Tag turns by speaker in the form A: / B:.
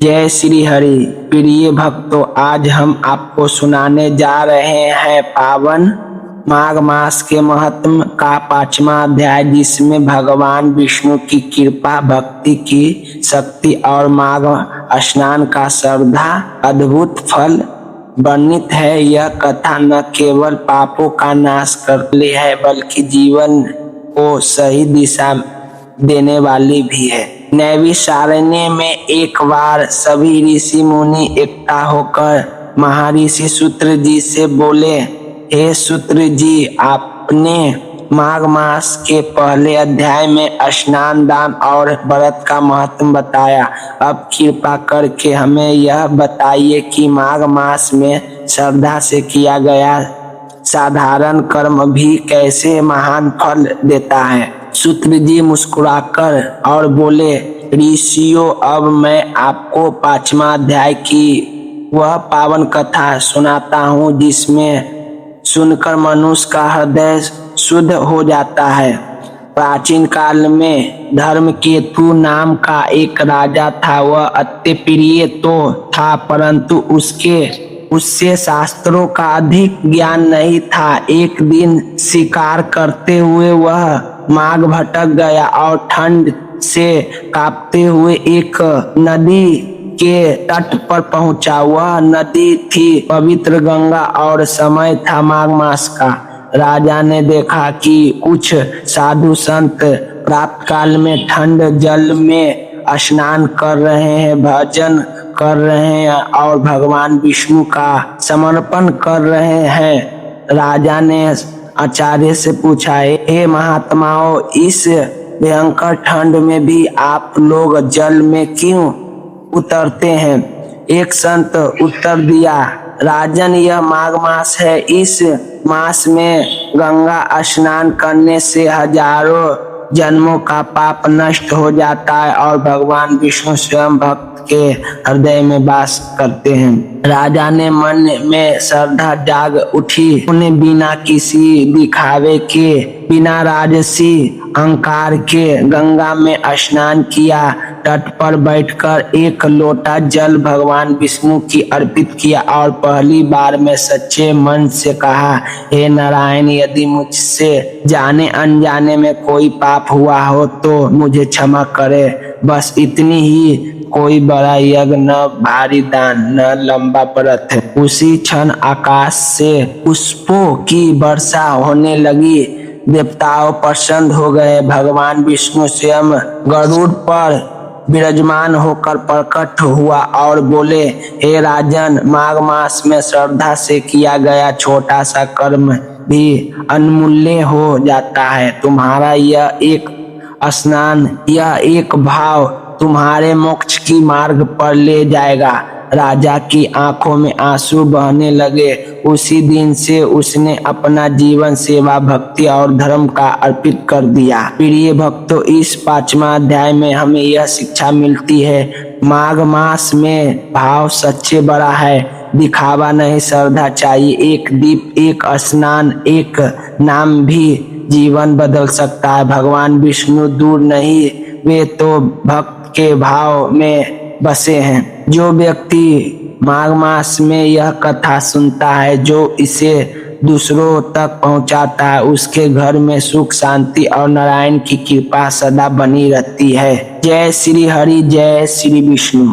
A: जय श्री हरि। प्रिय भक्तों, आज हम आपको सुनाने जा रहे हैं पावन माघ मास के महत्व का 5वां अध्याय, जिसमें भगवान विष्णु की कृपा, भक्ति की शक्ति और माघ स्नान का श्रद्धा अद्भुत फल वर्णित है। यह कथा न केवल पापों का नाश करती है बल्कि जीवन को सही दिशा देने वाली भी है। नैमिषारण्य में एक बार सभी ऋषि मुनि इकट्ठा होकर महर्षि सूत्र जी से बोले, हे सूत्र जी, आपने माघ मास के पहले अध्याय में स्नान, दान और व्रत का महत्व बताया। अब कृपा करके हमें यह बताइए कि माघ मास में श्रद्धा से किया गया साधारण कर्म भी कैसे महान फल देता है। सूत्र जी मुस्कुराकर और बोले, ऋषियों, अब मैं आपको 5वां अध्याय की वह पावन कथा सुनाता हूँ जिसमें सुनकर मनुष्य का हृदय शुद्ध हो जाता है। प्राचीन काल में धर्मकेतु नाम का एक राजा था। वह अति प्रिय तो था, परंतु उससे शास्त्रों का अधिक ज्ञान नहीं था। एक दिन शिकार करते हुए वह मार्ग भटक गया और ठंड से कांपते हुए एक नदी के तट पर पहुंचा। वह नदी थी पवित्र गंगा और समय था माघ मास का। राजा ने देखा कि कुछ साधु संत प्रातः काल में ठंड जल में स्नान कर रहे हैं, भजन कर रहे हैं और भगवान विष्णु का समर्पण कर रहे हैं। राजा ने आचार्य से पूछा, हे महात्माओं, इस भयंकर ठंड में भी आप लोग जल में क्यों उतरते हैं? एक संत उत्तर दिया, राजन, यह माघ मास है। इस मास में गंगा स्नान करने से हजारों जन्मों का पाप नष्ट हो जाता है और भगवान विष्णु स्वयं भक्त के हृदय में वास करते हैं। राजा ने मन में श्रद्धा जाग उठी। उन्हें बिना किसी दिखावे के, बिना राजसी अहंकार के गंगा में स्नान किया। तट पर बैठकर एक लोटा जल भगवान विष्णु की अर्पित किया और पहली बार में सच्चे मन से कहा, हे नारायण, यदि मुझसे जाने अनजाने में कोई पाप हुआ हो तो मुझे क्षमा करे। बस इतनी ही। कोई बड़ा यज्ञ, न भारी दान, न लंबा व्रत है। उसी क्षण आकाश से पुष्पों की वर्षा होने लगी। देवताओं प्रसन्न हो गए। भगवान विष्णु स्वयं गरुड़ पर विराजमान होकर प्रकट हुआ और बोले, हे राजन, माघ मास में श्रद्धा से किया गया छोटा सा कर्म भी अनमूल्य हो जाता है। तुम्हारा यह एक स्नान, यह एक भाव तुम्हारे मोक्ष की मार्ग पर ले जाएगा। राजा की आंखों में आंसू बहने लगे। उसी दिन से उसने अपना जीवन सेवा, भक्ति और धर्म का अर्पित कर दिया। प्रिय भक्तों, इस 5वां अध्याय में हमें यह शिक्षा मिलती है, माघ मास में भाव सच्चे बड़ा है, दिखावा नहीं, श्रद्धा चाहिए। एक दीप, एक स्नान, एक नाम भी जीवन बदल सकता है। भगवान विष्णु दूर नहीं, वे तो भक्त के भाव में बसे हैं। जो व्यक्ति माघ मास में यह कथा सुनता है, जो इसे दूसरों तक पहुंचाता है, उसके घर में सुख, शांति और नारायण की कृपा सदा बनी रहती है। जय श्री हरि, जय श्री विष्णु।